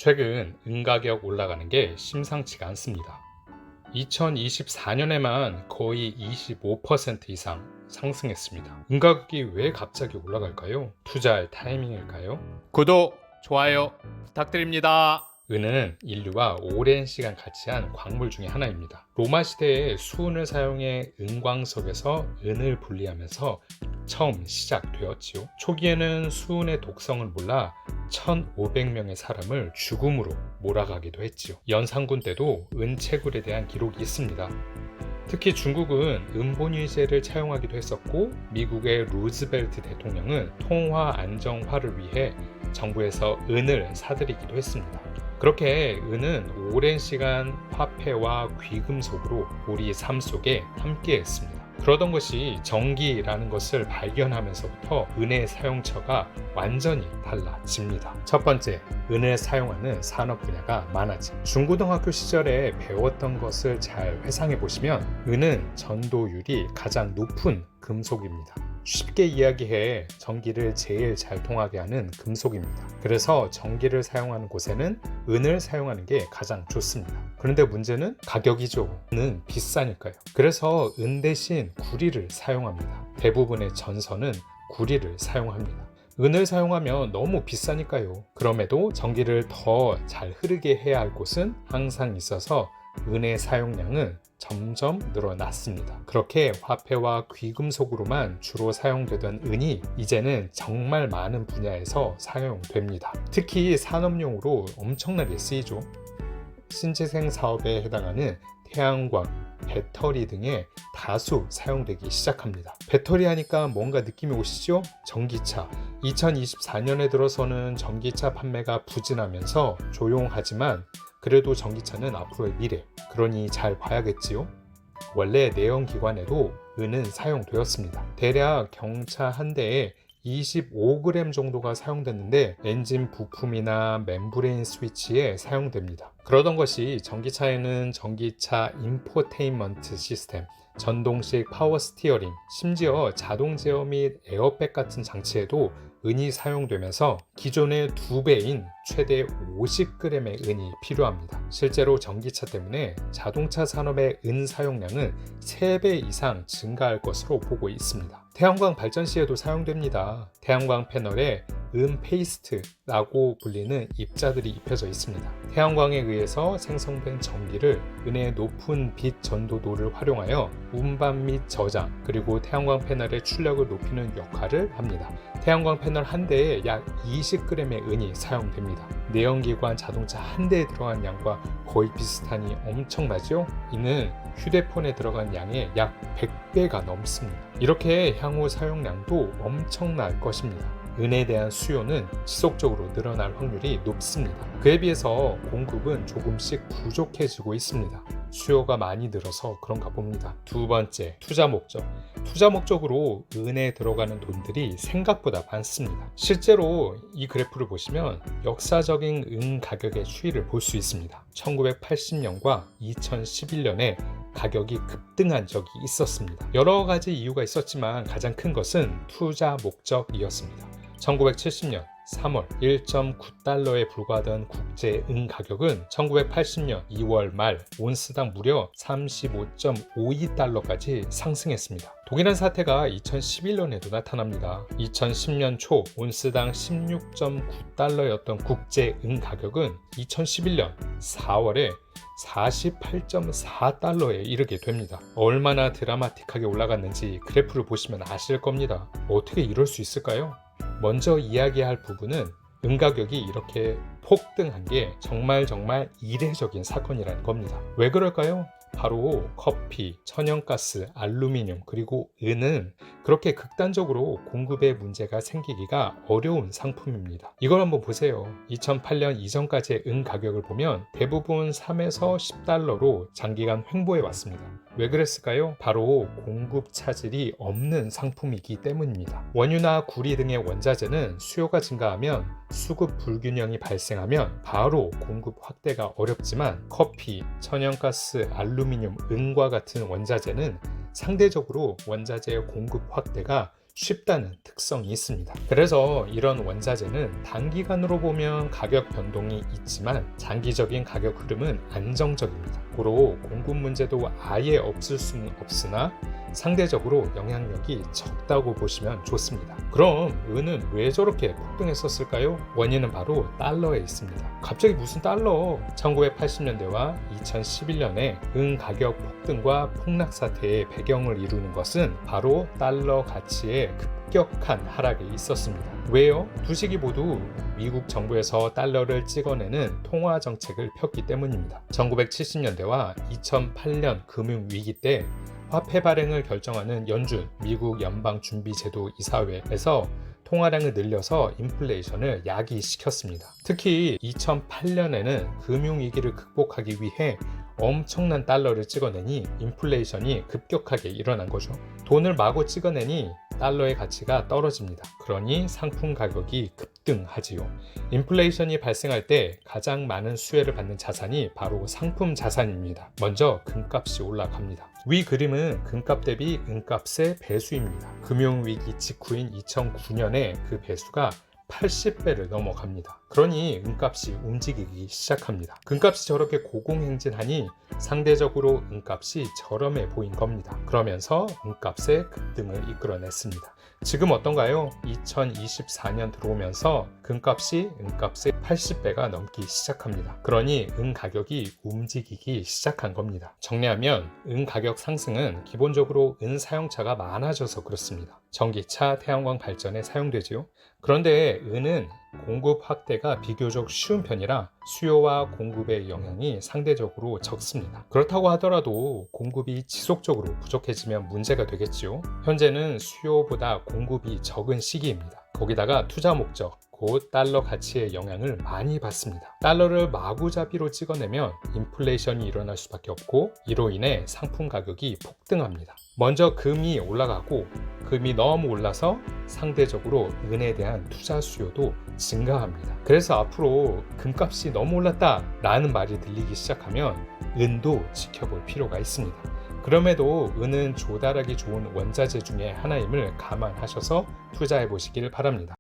최근 은 가격 올라가는 게 심상치가 않습니다. 2024년에만 거의 25% 이상 상승했습니다. 은 가격이 왜 갑자기 올라갈까요? 투자할 타이밍일까요? 구독, 좋아요 부탁드립니다. 은은 인류가 오랜 시간 같이 한 광물 중에 하나입니다. 로마 시대에 수은을 사용해 은광석에서 은을 분리하면서 처음 시작되었지요. 초기에는 수은의 독성을 몰라 1500명의 사람을 죽음으로 몰아가기도 했지요. 연산군 때도 은채굴에 대한 기록이 있습니다. 특히 중국은 은본위제를 차용하기도 했었고, 미국의 루즈벨트 대통령은 통화 안정화를 위해 정부에서 은을 사들이기도 했습니다. 그렇게 은은 오랜 시간 화폐와 귀금속으로 우리 삶 속에 함께했습니다. 그러던 것이 전기라는 것을 발견하면서부터 은의 사용처가 완전히 달라집니다. 첫 번째, 은을 사용하는 산업 분야가 많아짐. 중고등학교 시절에 배웠던 것을 잘 회상해 보시면 은은 전도율이 가장 높은 금속입니다. 쉽게 이야기해 전기를 제일 잘 통하게 하는 금속입니다. 그래서 전기를 사용하는 곳에는 은을 사용하는 게 가장 좋습니다. 그런데 문제는 가격이죠. 은은 비싸니까요. 그래서 은 대신 구리를 사용합니다. 대부분의 전선은 구리를 사용합니다. 은을 사용하면 너무 비싸니까요. 그럼에도 전기를 더 잘 흐르게 해야 할 곳은 항상 있어서 은의 사용량은 점점 늘어났습니다. 그렇게 화폐와 귀금속으로만 주로 사용되던 은이 이제는 정말 많은 분야에서 사용됩니다. 특히 산업용으로 엄청나게 쓰이죠. 신재생 사업에 해당하는 태양광, 배터리 등에 다수 사용되기 시작합니다. 배터리 하니까 뭔가 느낌이 오시죠? 전기차. 2024년에 들어서는 전기차 판매가 부진하면서 조용하지만 그래도 전기차는 앞으로의 미래, 그러니 잘 봐야겠지요? 원래 내연기관에도 은은 사용되었습니다. 대략 경차 한 대에 25g 정도가 사용됐는데 엔진 부품이나 멤브레인 스위치에 사용됩니다. 그러던 것이 전기차에는 전기차 인포테인먼트 시스템, 전동식 파워 스티어링, 심지어 자동 제어 및 에어백 같은 장치에도 은이 사용되면서 기존의 2배인 최대 50g의 은이 필요합니다. 실제로 전기차 때문에 자동차 산업의 은 사용량은 3배 이상 증가할 것으로 보고 있습니다. 태양광 발전 시에도 사용됩니다. 태양광 패널에 은 페이스트라고 불리는 입자들이 입혀져 있습니다. 태양광에 의해서 생성된 전기를 은의 높은 빛 전도도를 활용하여 운반 및 저장, 그리고 태양광 패널의 출력을 높이는 역할을 합니다. 태양광 패널 한 대에 약 20g의 은이 사용됩니다. 내연기관 자동차 한 대에 들어간 양과 거의 비슷하니 엄청나죠? 이는 휴대폰에 들어간 양의 약 100배가 넘습니다. 이렇게 향후 사용량도 엄청날 것입니다. 은에 대한 수요는 지속적으로 늘어날 확률이 높습니다. 그에 비해서 공급은 조금씩 부족해지고 있습니다. 수요가 많이 늘어서 그런가 봅니다. 두 번째, 투자 목적. 투자 목적으로 은에 들어가는 돈들이 생각보다 많습니다. 실제로 이 그래프를 보시면 역사적인 은 가격의 추이를 볼 수 있습니다. 1980년과 2011년에 가격이 급등한 적이 있었습니다. 여러 가지 이유가 있었지만 가장 큰 것은 투자 목적이었습니다. 1970년 3월 1.9달러에 불과하던 국제 은 가격은 1980년 2월 말 온스당 무려 35.52달러까지 상승했습니다. 동일한 사태가 2011년에도 나타납니다. 2010년 초 온스당 16.9달러였던 국제 은 가격은 2011년 4월에 48.4달러에 이르게 됩니다. 얼마나 드라마틱하게 올라갔는지 그래프를 보시면 아실 겁니다. 어떻게 이럴 수 있을까요? 먼저 이야기할 부분은 은 가격이 이렇게 폭등한 게 정말 이례적인 사건이라는 겁니다. 왜 그럴까요? 바로 커피, 천연가스, 알루미늄, 그리고 은은 그렇게 극단적으로 공급에 문제가 생기기가 어려운 상품입니다. 이걸 한번 보세요. 2008년 이전까지의 은 가격을 보면 대부분 3에서 10달러로 장기간 횡보해 왔습니다. 왜 그랬을까요? 바로 공급 차질이 없는 상품이기 때문입니다. 원유나 구리 등의 원자재는 수요가 증가하면 수급 불균형이 발생하면 바로 공급 확대가 어렵지만 커피, 천연가스, 알루미늄, 은과 같은 원자재는 상대적으로 원자재의 공급 확대가 쉽다는 특성이 있습니다. 그래서 이런 원자재는 단기간으로 보면 가격 변동이 있지만 장기적인 가격 흐름은 안정적입니다. 고로 공급 문제도 아예 없을 수는 없으나 상대적으로 영향력이 적다고 보시면 좋습니다. 그럼 은은 왜 저렇게 폭등했었을까요? 원인은 바로 달러에 있습니다. 갑자기 무슨 달러? 1980년대와 2011년에 은 가격 폭등과 폭락 사태의 배경을 이루는 것은 바로 달러 가치의 급격한 하락이 있었습니다. 왜요? 두 시기 모두 미국 정부에서 달러를 찍어내는 통화 정책을 폈기 때문입니다. 1970년대와 2008년 금융위기 때 화폐 발행을 결정하는 연준 미국 연방준비제도 이사회에서 통화량을 늘려서 인플레이션을 야기시켰습니다. 특히 2008년에는 금융위기를 극복하기 위해 엄청난 달러를 찍어내니 인플레이션이 급격하게 일어난 거죠. 돈을 마구 찍어내니 달러의 가치가 떨어집니다. 그러니 상품 가격이 급등하지요. 인플레이션이 발생할 때 가장 많은 수혜를 받는 자산이 바로 상품 자산입니다. 먼저 금값이 올라갑니다. 위 그림은 금값 대비 은값의 배수입니다. 금융위기 직후인 2009년에 그 배수가 80배를 넘어갑니다. 그러니 은값이 움직이기 시작합니다. 금값이 저렇게 고공행진하니 상대적으로 은값이 저렴해 보인 겁니다. 그러면서 은값의 급등을 이끌어냈습니다. 지금 어떤가요? 2024년 들어오면서 금값이 은값의 80배가 넘기 시작합니다. 그러니 은 가격이 움직이기 시작한 겁니다. 정리하면 은 가격 상승은 기본적으로 은 사용차가 많아져서 그렇습니다. 전기차, 태양광 발전에 사용되지요. 그런데 은은 공급 확대가 비교적 쉬운 편이라 수요와 공급의 영향이 상대적으로 적습니다. 그렇다고 하더라도 공급이 지속적으로 부족해지면 문제가 되겠지요. 현재는 수요보다 공급이 적은 시기입니다. 거기다가 투자 목적, 곧 달러 가치의 영향을 많이 받습니다. 달러를 마구잡이로 찍어내면 인플레이션이 일어날 수밖에 없고 이로 인해 상품 가격이 폭등합니다. 먼저 금이 올라가고 금이 너무 올라서 상대적으로 은에 대한 투자 수요도 증가합니다. 그래서 앞으로 금값이 너무 올랐다 라는 말이 들리기 시작하면 은도 지켜볼 필요가 있습니다. 그럼에도 은은 조달하기 좋은 원자재 중에 하나임을 감안하셔서 투자해 보시길 바랍니다.